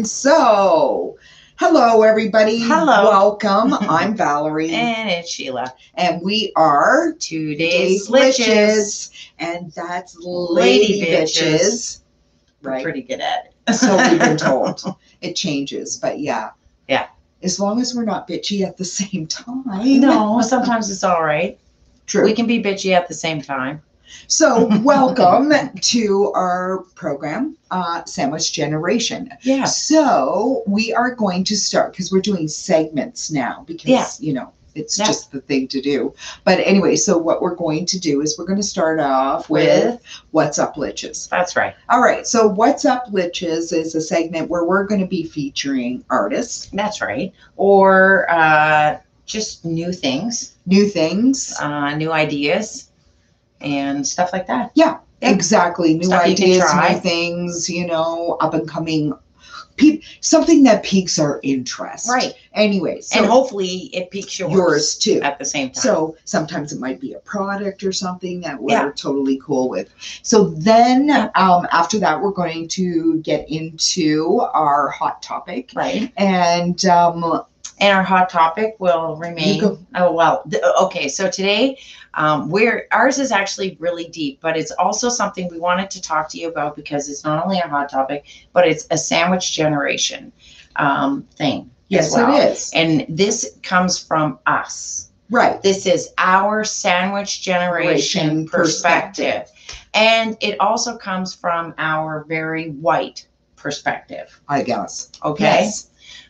So, hello everybody. Hello. Welcome. I'm Valerie. And it's Sheila. And we are Today's Litches. And that's Lady Bitches. We're Right? pretty good at it. So we've been told. It changes, but yeah. Yeah. As long as we're not bitchy at the same time. No, sometimes it's all right. True. We can be bitchy at the same time. So, welcome to our program, Sandwich Generation. Yeah. So, we are going to start because we're doing segments now because, it's just the thing to do. But anyway, so what we're going to do is we're going to start off with What's Up, Litches. That's right. All right. So, What's Up, Litches is a segment where we're going to be featuring artists. That's right. Or just new things. New things. New ideas. And stuff like that. Yeah. Exactly. New stuff ideas, new things, up and coming. Something that piques our interest. Right. Anyway. So, and hopefully it piques yours too. At the same time. So sometimes it might be a product or something that we're totally cool with. So then after that, we're going to get into our hot topic. Right. And our hot topic will remain. Okay. So today, ours is actually really deep, but it's also something we wanted to talk to you about because it's not only a hot topic, but it's a sandwich generation thing. Yes, it is. And this comes from us. Right. This is our sandwich generation perspective. And it also comes from our very white perspective. I guess. Okay. Yes.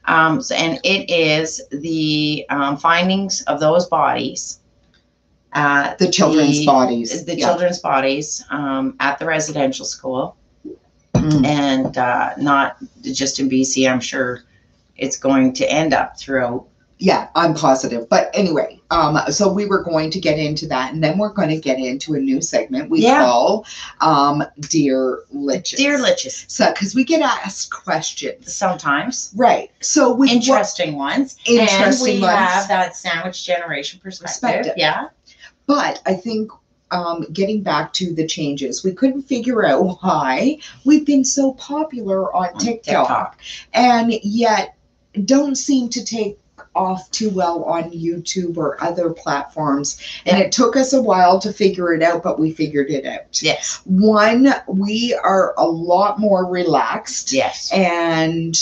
And it is the findings of those bodies. The children's bodies. The children's bodies at the residential school. And not just in BC. I'm sure it's going to end up throughout. Yeah, I'm positive. But anyway, so we were going to get into that, and then we're going to get into a new segment we call Dear Litches. Dear Litches. So, because we get asked questions. Sometimes. Right. So with interesting ones. And we have that sandwich generation perspective. Yeah. But I think getting back to the changes, we couldn't figure out why we've been so popular on TikTok. And yet don't seem to take off too well on YouTube or other platforms. And it took us a while to figure it out, but we figured it out. Yes. One, we are a lot more relaxed. Yes. And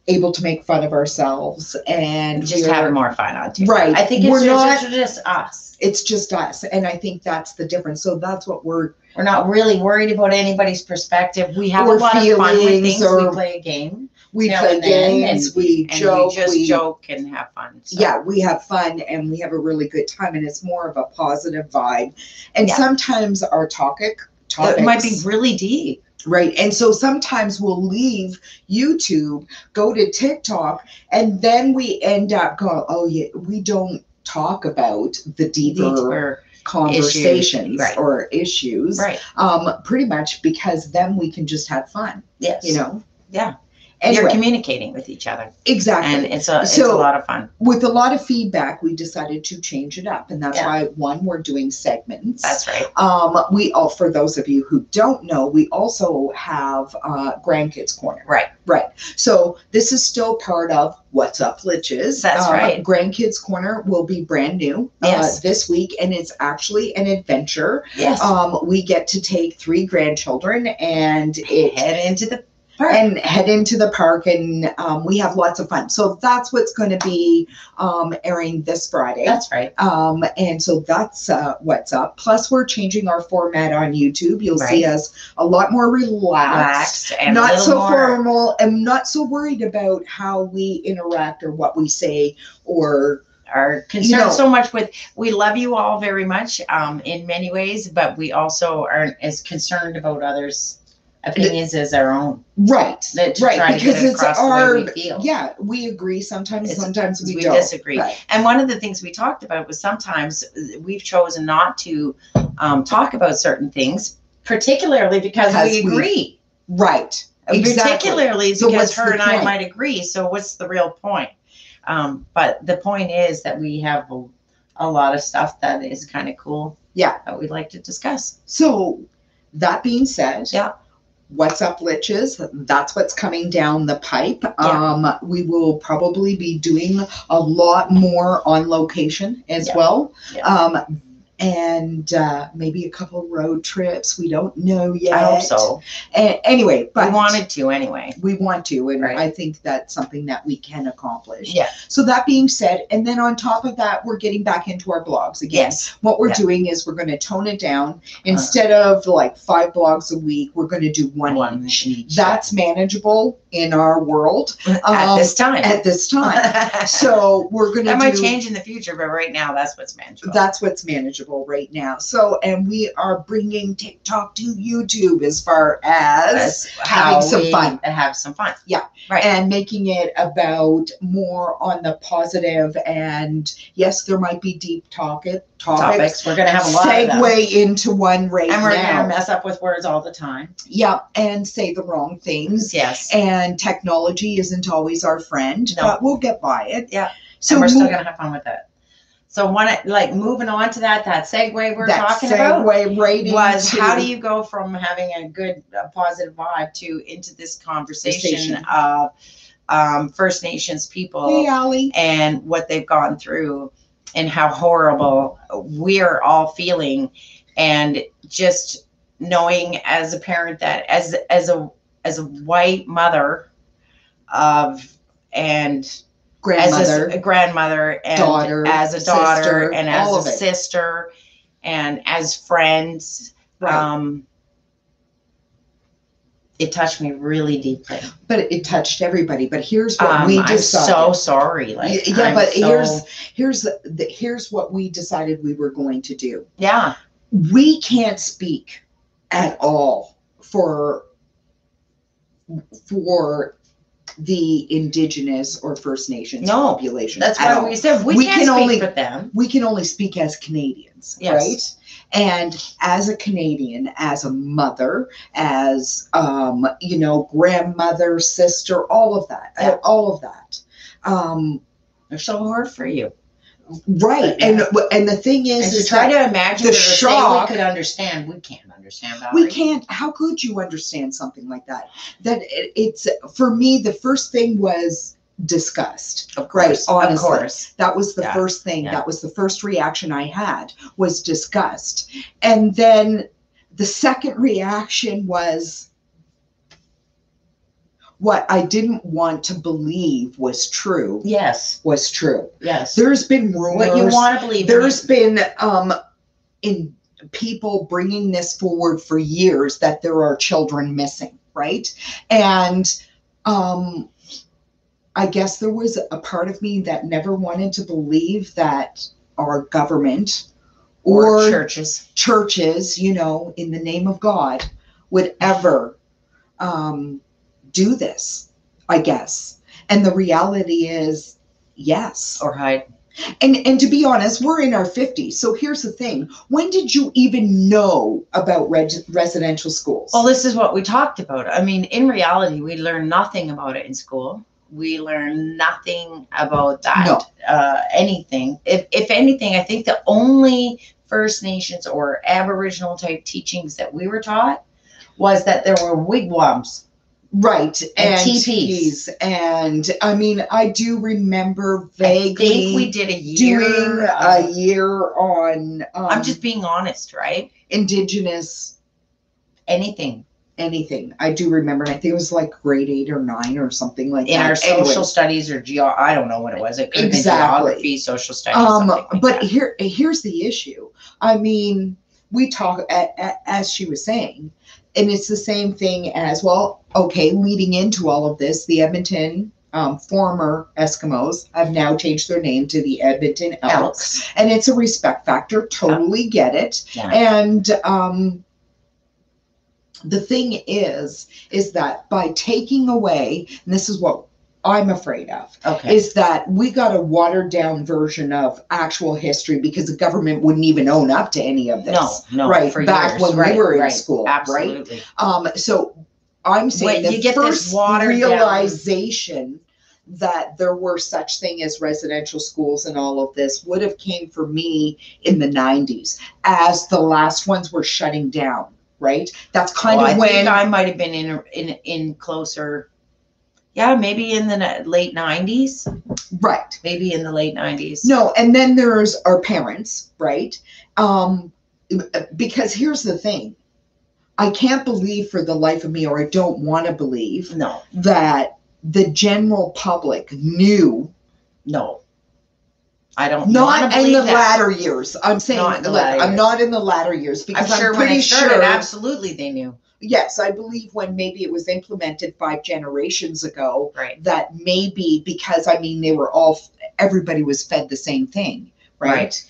able to make fun of ourselves and just having more fun on TikTok. Right. I think it's just us. It's just us. And I think that's the difference. So that's what we're not really worried about anybody's perspective. We have a lot of fun with things. We play a game. We play games, we joke. We just joke and have fun. So. Yeah, we have fun and we have a really good time, and it's more of a positive vibe. And sometimes our topics might be really deep. Right. And so sometimes we'll leave YouTube, go to TikTok, and then we end up going, oh, yeah, we don't talk about the deeper conversations or issues. Right. Pretty much because then we can just have fun. Yes. Yeah. Anyway, you're communicating with each other. Exactly. And it's a lot of fun. With a lot of feedback, we decided to change it up. And that's why, one, we're doing segments. That's right. For those of you who don't know, we also have Grandkids Corner. Right. Right. So this is still part of What's Up, Litches. That's right. Grandkids Corner will be brand new this week, and it's actually an adventure. Yes. We get to take 3 grandchildren and head into the park, and we have lots of fun. So that's what's going to be airing this Friday. That's right. And so that's What's Up. Plus, we're changing our format on YouTube. You'll see us a lot more relaxed and not so formal, and not so worried about how we interact or what we say or are concerned so much with. We love you all very much in many ways, but we also aren't as concerned about others' opinions as our own. Right. Because it's our, we agree sometimes we don't. Disagree. Right. And one of the things we talked about was sometimes we've chosen not to talk about certain things, particularly because we agree. Right. Exactly. Particularly because her and I might agree. So what's the real point? But the point is that we have a lot of stuff that is kind of cool. Yeah. That we'd like to discuss. So that being said, what's up, Litches? That's what's coming down the pipe. Yeah. We will probably be doing a lot more on location as well. Yeah. And maybe a couple road trips. We don't know yet. I hope so. Anyway, but we wanted to anyway. We want to, and I think that's something that we can accomplish. Yeah. So that being said, and then on top of that, we're getting back into our blogs again. Yes. What we're doing is we're going to tone it down. Instead of like 5 blogs a week, we're going to do one each. That's manageable in our world at this time. At this time. So we're going to. That might change in the future, but right now, that's what's manageable. That's what's manageable right now. So, and we are bringing TikTok to YouTube as far as having some fun. Have some fun. Yeah. Right. And making it about more on the positive. And yes, there might be deep topics. We're going to have a lot of them. Segue into one right now. And we're going to mess up with words all the time. Yeah. And say the wrong things. Yes. And technology isn't always our friend, but we'll get by it. Yeah. So and we're still going to have fun with it. So moving on to that segue we're talking about was how do you go from having a positive vibe into this conversation of First Nations people and what they've gone through and how horrible we're all feeling, and just knowing as a parent that as a white mother and grandmother, as a grandmother, and daughter, as a daughter, sister, and as a sister, and as friends. Right. It touched me really deeply. But it touched everybody. But here's what we decided. I'm so sorry. Here's what we decided we were going to do. Yeah. We can't speak at all for the Indigenous or First Nations population. That's why we said we can't speak for them. We can only speak as Canadians, right? And as a Canadian, as a mother, as grandmother, sister, all of that. They're so hard for you. Right. And the thing is to try to imagine the shock we could understand. We can't understand that. We can't. How could you understand something like that? That it's, for me, the first thing was disgust. Of course. Right. Honestly. Of course. That was the first thing. Yeah. That was the first reaction I had, was disgust. And then the second reaction was what I didn't want to believe was true. Yes. Was true. Yes. There's been rumors. What you want to believe. There's been in people bringing this forward for years that there are children missing, right? And I guess there was a part of me that never wanted to believe that our government or churches, in the name of God, would ever do this, I guess. And the reality is, yes. Or hide. And to be honest, we're in our 50s. So here's the thing. When did you even know about residential schools? Well, this is what we talked about. I mean, in reality, we learned nothing about it in school. We learned nothing about that, anything. If anything, I think the only First Nations or Aboriginal type teachings that we were taught was that there were wigwams. Right. And teepees. And I mean, I do remember vaguely. I think we did doing a year on. I'm just being honest, right? Indigenous. Anything. I do remember. And I think it was like grade 8 or 9 or something like that. In our social studies or I don't know what it was. It could have been geography, social studies. Something but here's the issue. I mean, we talk, as she was saying, and it's the same thing as, leading into all of this, the Edmonton former Eskimos have now changed their name to the Edmonton Elks. And it's a respect factor. Totally get it. Yeah. And the thing is that by taking away, and this is what I'm afraid of, is that we got a watered down version of actual history because the government wouldn't even own up to any of this. No, right. For back years. when we were in school. Absolutely. Right. So I'm saying the first realization that there were such thing as residential schools and all of this would have came for me in the 90s as the last ones were shutting down. right? That's kind of I when think I might have been in closer. Yeah, maybe in the late 90s. right. Maybe in the late 90s. No, and then there's our parents, right? Because here's the thing. I can't believe for the life of me, or I don't want to believe, No, that the general public knew. no. I don't Not in believe the that. latter years. I'm saying, Not in the look, latter I'm years. not in the latter years because I'm sure I'm when pretty it started, sure. absolutely they knew. Yes, I believe when maybe it was implemented 5 generations ago, Right. that maybe because, I mean, they were all, everybody was fed the same thing, right?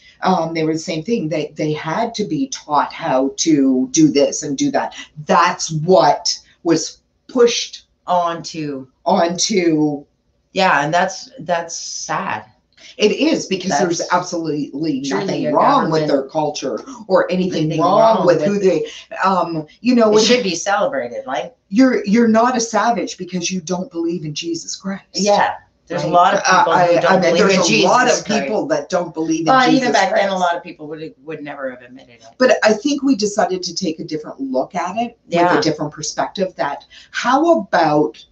They were the same thing. They had to be taught how to do this and do that. That's what was pushed onto. Yeah, and that's sad. It is, because there's absolutely nothing wrong with their culture or anything wrong with who they, you know, it should be celebrated. Like, you're not a savage because you don't believe in Jesus Christ. Yeah. There's right? a lot of people who don't believe in Jesus. There's a lot of people that don't believe in Jesus even back Christ. then, a lot of people would never have admitted it. But I think we decided to take a different look at it with a different perspective. That how about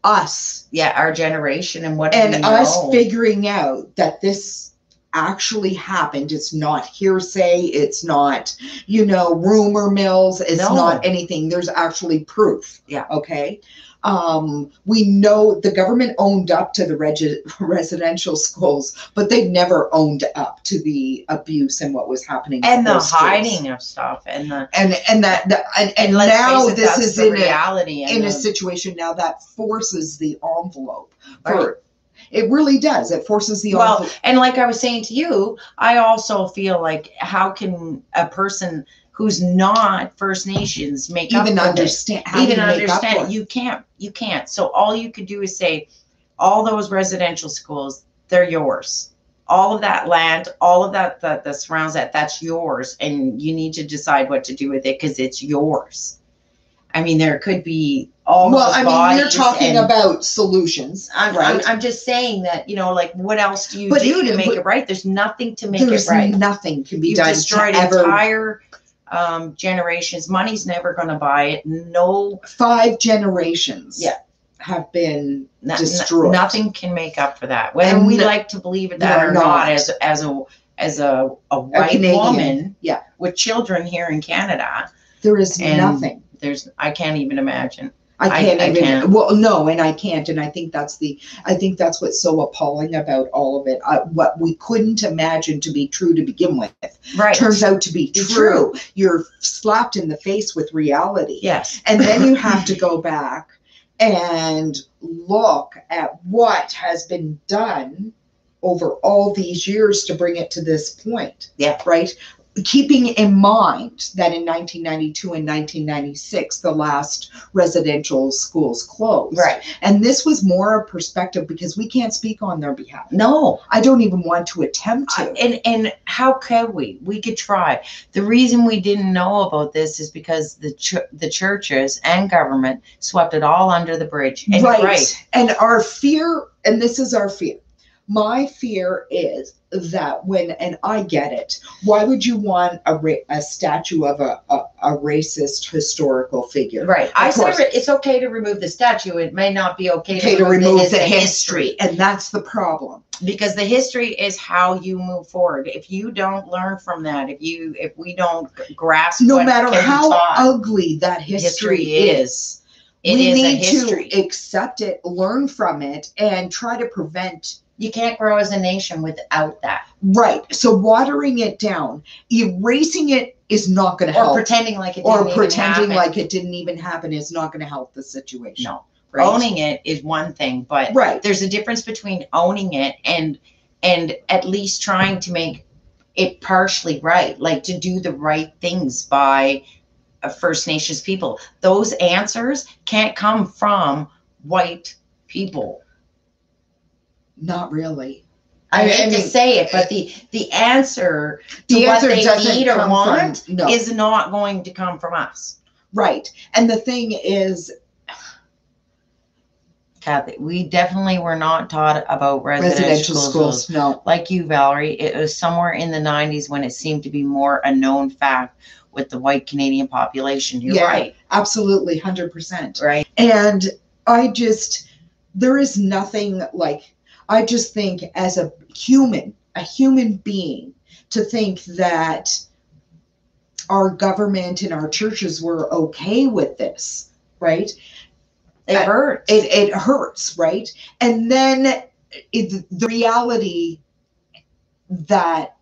us? Yeah, our generation and what and we know. us figuring out that this actually happened. It's not hearsay. It's not, you know, rumor mills. It's not anything. There's actually proof. Yeah. Okay. We know the government owned up to the residential schools, but they never owned up to the abuse and what was happening and the hiding of stuff and the and now this is in reality in a situation now that forces the envelope for. It really does. It forces the envelope. And like I was saying to you, I also feel like, how can a person who's not First Nations make even up understand? Even understand? You can't. So all you could do is say, all those residential schools, they're yours. All of that land, all of that surrounds that's yours, and you need to decide what to do with it because it's yours. I mean, there could be all. Well, I mean, you're talking about solutions, right? I'm just saying that, you know, like, what else do you do to make it right? There's nothing to make it right. Nothing can be You've done. Destroyed entire generations. Money's never going to buy it. No. 5 generations. Have been destroyed. Nothing can make up for that. Whether we like to believe it that or not, as a white woman, with children here in Canada, there is nothing. I can't even imagine. I can't. Well, no, and I can't. And I think that's what's so appalling about all of it. What we couldn't imagine to be true to begin with, turns out to be true. You're slapped in the face with reality. Yes. And then you have to go back and look at what has been done over all these years to bring it to this point. Yeah. Right. Keeping in mind that in 1992 and 1996, the last residential schools closed. Right. And this was more a perspective because we can't speak on their behalf. No. I don't even want to attempt to. And how could we? We could try. The reason we didn't know about this is because the churches and government swept it all under the bridge. And right. And our fear, and this is our fear. My fear is that and I get it, why would you want a statue of a racist historical figure? Right. I said it's okay to remove the statue. It may not be okay to remove the history. And that's the problem. Because the history is how you move forward. If you don't learn from that, if we don't grasp no matter how ugly that history is, we need to accept it, learn from it, and try to prevent. You can't grow as a nation without that. Right. So watering it down, erasing it is not going to help. Or pretending like it didn't even happen is not going to help the situation. No. Right? Owning it is one thing, but there's a difference between owning it and at least trying to make it partially right, like to do the right things by First Nations people. Those answers can't come from white people. Not really. I hate to say it, but the answer to what they need or want is not going to come from us. Right. And the thing is, Kathy, we definitely were not taught about residential schools. No. Like you, Valerie, it was somewhere in the 90s when it seemed to be more a known fact with the white Canadian population. You're right. Absolutely, 100%. Right. And there is nothing like, I just think as a human being, to think that our government and our churches were okay with this, right? It hurts. It hurts, right? And then the reality that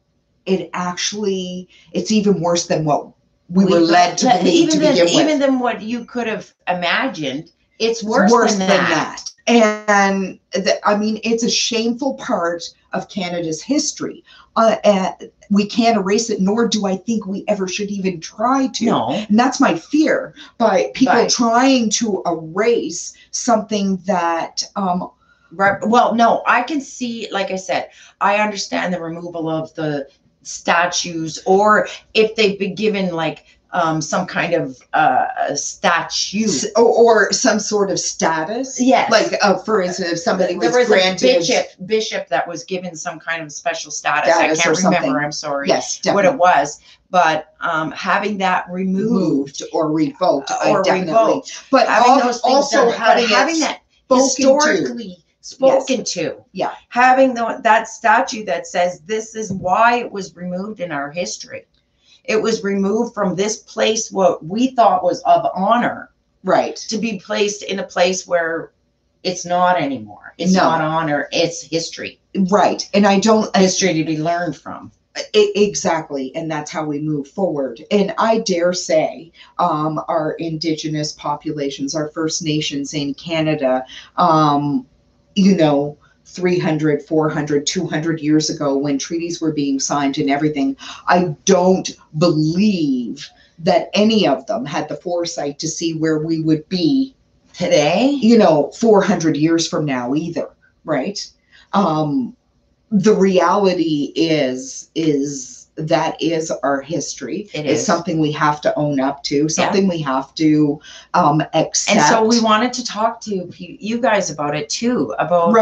it's even worse than what we were led to believe to begin with. Even than what you could have imagined, it's worse than that. And I mean, it's a shameful part of Canada's history. We can't erase it, nor do I think we ever should even try to. No. And that's my fear, by people trying to erase something that... well, no, I can see, like I said, I understand the removal of the statues, or if they've been given like some kind of statue or some sort of status. Yes. Like for instance, if somebody was granted a bishop that was given some kind of special status. I can't remember. I'm sorry. Yes, what it was, but having that removed or revoked, but having those things done, having that historically spoken to. Yeah. Having that statue that says this is why it was removed in our history. It was removed from this place, what we thought was of honor. Right. To be placed in a place where it's not anymore. It's not honor, it's history. Right. And history to be learned from. Exactly. And that's how we move forward. And I dare say our Indigenous populations, our First Nations in Canada, 300, 400, 200 years ago, when treaties were being signed and everything, I don't believe that any of them had the foresight to see where we would be today, 400 years from now either, right? The reality is that is our history. It's something we have to own up to, something we have to accept. And so we wanted to talk to you guys about it too, about,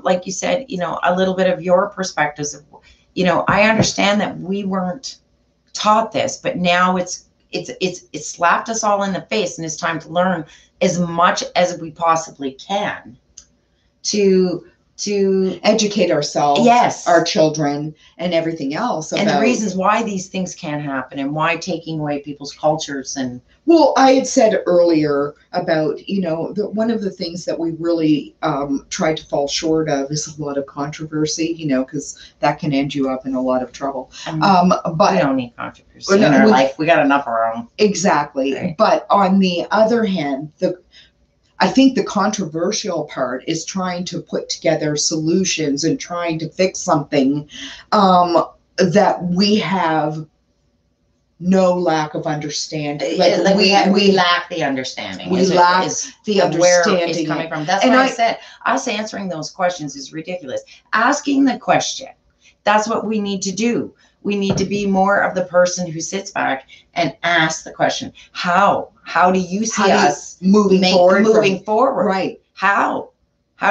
like you said, a little bit of your perspectives. I understand that we weren't taught this, but now it's slapped us all in the face, and it's time to learn as much as we possibly can to educate ourselves, yes, our children, and everything else about, and the reasons why these things can't happen, and why taking away people's cultures. And well, I had said earlier about one of the things that we really try to fall short of is a lot of controversy, because that can end you up in a lot of trouble. But we don't need controversy in our life. We got enough of our own. Exactly. Right. But on the other hand, I think the controversial part is trying to put together solutions and trying to fix something that we have no lack of understanding. Like we lack the understanding. We lack the understanding. Where it's coming from. That's why I said us answering those questions is ridiculous. Asking the question, that's what we need to do. We need to be more of the person who sits back and asks the question, how do you see us moving forward? Right. How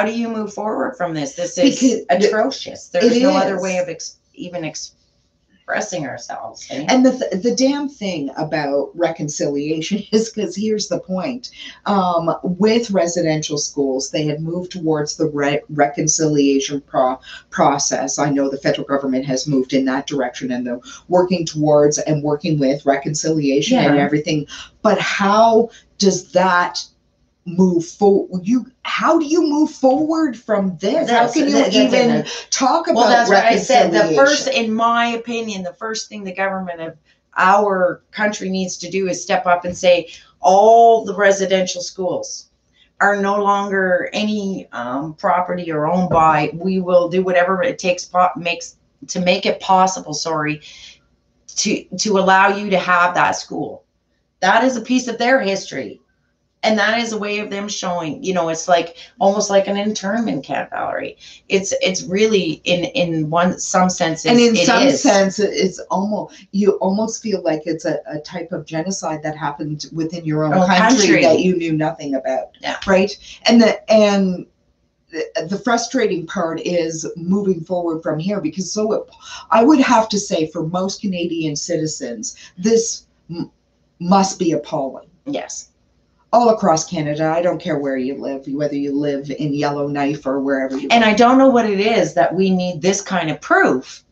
do you move forward from this? This is atrocious. There's no other way of even expressing ourselves. And the damn thing about reconciliation is, because here's the point, with residential schools, they had moved towards the reconciliation process. I know the federal government has moved in that direction, and they're working towards and working with reconciliation and everything. But how does that move forward? How do you move forward from this? How can you even talk about that's reconciliation? What I said. In my opinion, the first thing the government of our country needs to do is step up and say, all the residential schools are no longer any property or owned by. We will do whatever it takes to make it possible. To allow you to have that school. That is a piece of their history. And that is a way of them showing, you know, it's like almost like an internment camp, Valerie. It's really in some senses, and in some sense, it's almost, you almost feel like it's a type of genocide that happened within your own country that you knew nothing about. Yeah. Right. And the frustrating part is moving forward from here, because I would have to say for most Canadian citizens, this must be appalling. Yes. All across Canada. I don't care where you live, whether you live in Yellowknife or wherever you live. And I don't know what it is that we need this kind of proof.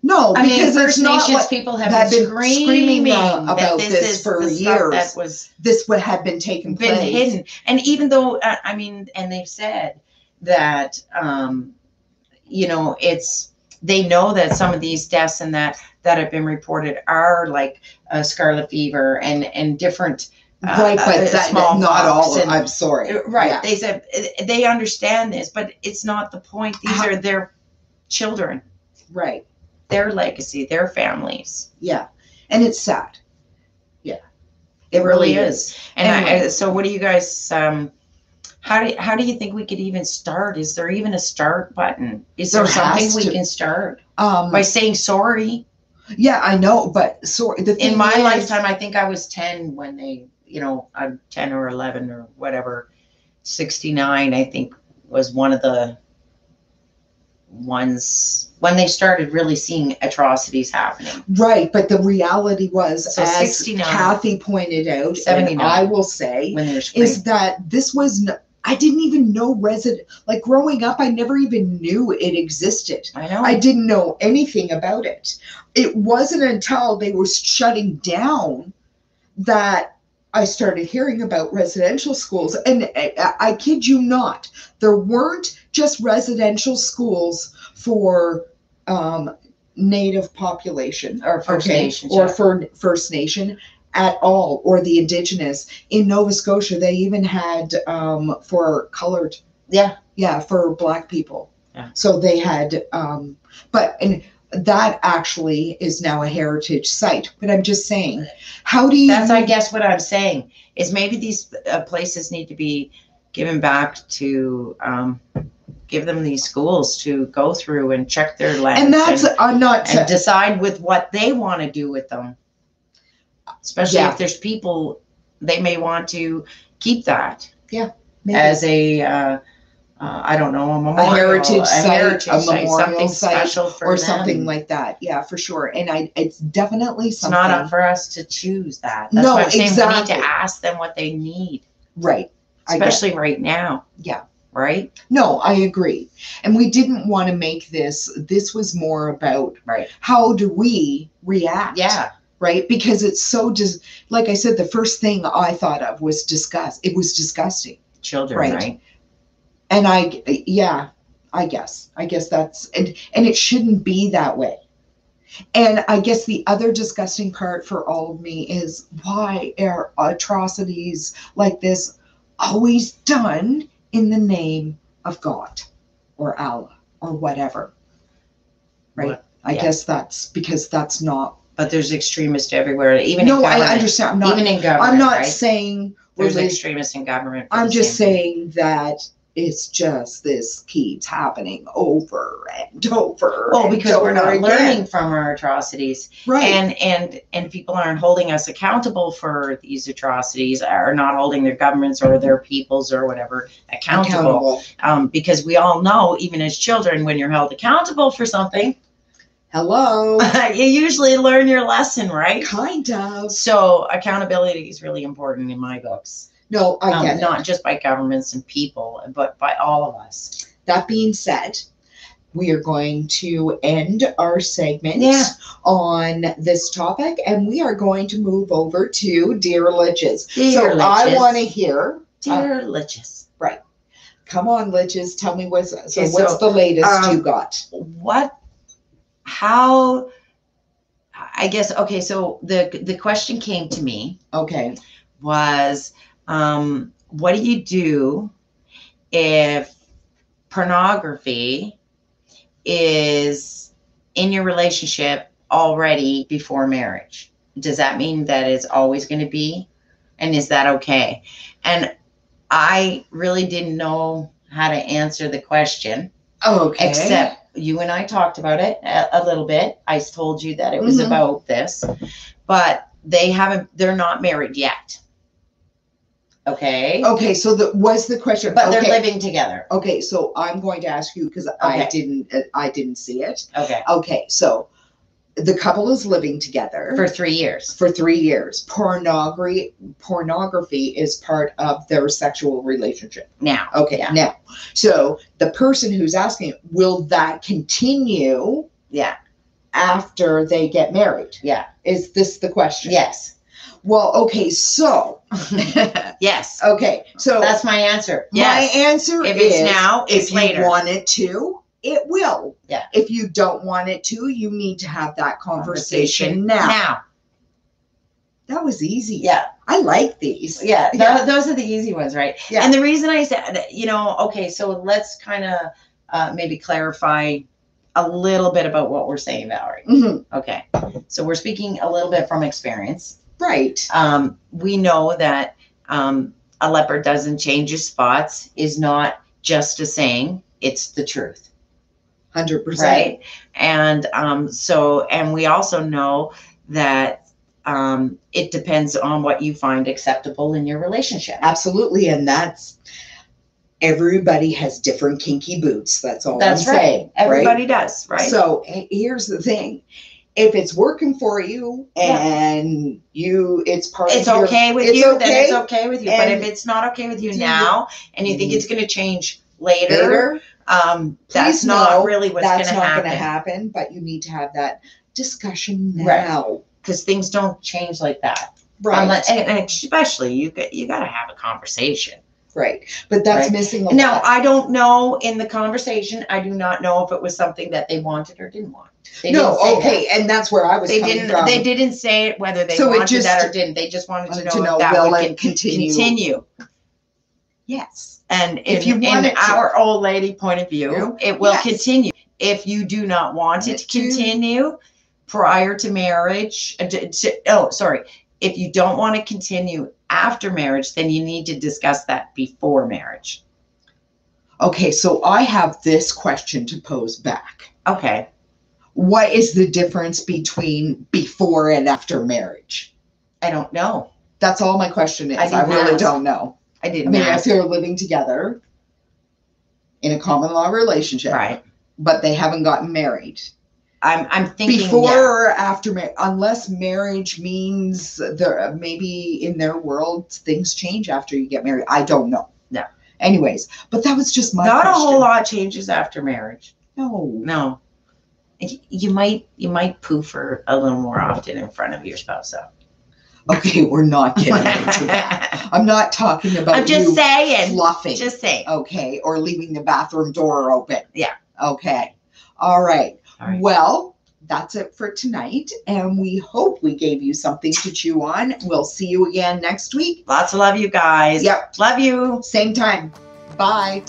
No, because First Nations people have been screaming about this for years. This had been taking place. Been hidden. And even though, I mean, and they've said that, you know, they know that some of these deaths and that have been reported are like scarlet fever and different right, but small not all. I'm sorry. Right. Yeah. They said they understand this, but it's not the point. These are their children. Right. Their legacy, their families. Yeah. And it's sad. Yeah. It really is. And anyway. So what do you guys, how do you think we could even start? Is there even a start button? Is there something we can start by saying sorry? Yeah, I know, but sorry. In my lifetime, I think I was 10 when they, you know, 10 or 11 or whatever. 69, I think, was one of the ones when they started really seeing atrocities happening. Right, but the reality was, so as 69, Kathy pointed out, 79, and I will say, is that this was I didn't even know like growing up, I never even knew it existed. I know. I didn't know anything about it. It wasn't until they were shutting down that I started hearing about residential schools. And I kid you not, there weren't just residential schools for Native population or First Nation, or for First Nation at all, or the Indigenous. In Nova Scotia, they even had for colored. Yeah, for Black people. Yeah. So they had, and that actually is now a heritage site. But I'm just saying, how do you? That's, I guess, what I'm saying is maybe these places need to be given back to. Give them these schools to go through and check their lands, and that's and decide with what they want to do with them. Especially if there's people, they may want to keep that. Yeah. Maybe. As a, I don't know, a memorial, a heritage site, a memorial something site, special for or them. Something like that. Yeah, for sure. And it's definitely something. It's not up for us to choose that. That's why I'm saying we need to ask them what they need. Right. Especially right now. Yeah. Right? No, I agree. And we didn't want to make this was more about how do we react? Yeah. Right? Because it's so just, like I said, the first thing I thought of was disgust. It was disgusting. Children, right? And I guess that's, and it shouldn't be that way. And I guess the other disgusting part for all of me is, why are atrocities like this always done in the name of God or Allah or whatever? Right? I guess that's because that's not. But there's extremists everywhere. Even no, in government. I understand. I'm not, even in government. I'm not saying there's extremists in government. I'm just saying that it's just this keeps happening over and over. Well, because we're not learning from our atrocities, right? And people aren't holding us accountable for these atrocities, are not holding their governments or their peoples or whatever accountable. Because we all know, even as children, when you're held accountable for something, hello, you usually learn your lesson, right? Kind of. So accountability is really important in my books. No, I get it. Not just by governments and people, but by all of us. That being said, we are going to end our segment on this topic, and we are going to move over to Dear Litches. Litches. I want to hear. Dear Litches. Right. Come on, Litches. Tell me what's the latest you got? How, I guess, okay, so the question came to me. Okay. Was, what do you do if pornography is in your relationship already before marriage? Does that mean that it's always going to be And is that okay? And I really didn't know how to answer the question. Okay. Except you and I talked about it a little bit. I told you that it was about this, but they're not married yet. Okay. Okay, so was the question, but they're living together. Okay, so I'm going to ask you because I didn't see it. Okay. Okay, so the couple is living together for 3 years. For 3 years. Pornography is part of their sexual relationship. Now. Okay, yeah. Now. So the person who's asking, will that continue? Yeah. After they get married? Yeah. Is this the question? Yes. Well, okay, so. Yes. Okay, so. That's my answer. Yes. My answer is. If it's now, it's later. If you want it to, it will. Yeah. If you don't want it to, you need to have that conversation now. Now. That was easy. Yeah. I like these. Yeah. Those are the easy ones, right? Yeah. And the reason I said, okay, so let's kind of maybe clarify a little bit about what we're saying, Valerie. Mm-hmm. Okay. So we're speaking a little bit from experience. Right. We know that a leopard doesn't change his spots is not just a saying, it's the truth. 100%. Right. And and we also know that it depends on what you find acceptable in your relationship. Absolutely. And that's, everybody has different kinky boots. That's all I'm saying. Everybody does. Right. So here's the thing. If it's working for you and it's okay with you, then it's okay with you. But if it's not okay with you now and you think it's going to change later, that's not really what's going to happen. That's not going to happen, but you need to have that discussion now. Because things don't change like that. Right. And especially, you got to have a conversation. Right. But that's missing a lot. Now, I don't know in the conversation, I do not know if it was something that they wanted or didn't want. And that's where I was coming from. They didn't say it whether they wanted that or didn't. They just wanted to know if that would continue. Yes. And if in our old lady point of view, it will continue. If you do not want it to continue prior to marriage, if you don't want to continue after marriage, then you need to discuss that before marriage. Okay, so I have this question to pose back. Okay. What is the difference between before and after marriage? I don't know. That's all my question is. I really don't know. I didn't ask. If you're living together in a common law relationship, right, but they haven't gotten married. I'm thinking before or after marriage, unless marriage means maybe in their world things change after you get married. I don't know. No. Anyways, but that was just my question. Not a whole lot changes after marriage. No. You might poo for a little more often in front of your spouse, though. Okay, we're not getting into that. I'm not talking about. I'm just saying. Fluffing. Just saying. Okay, or leaving the bathroom door open. Yeah. Okay. All right. Well, that's it for tonight, and we hope we gave you something to chew on. We'll see you again next week. Lots of love, you guys. Yep. Love you. Same time. Bye.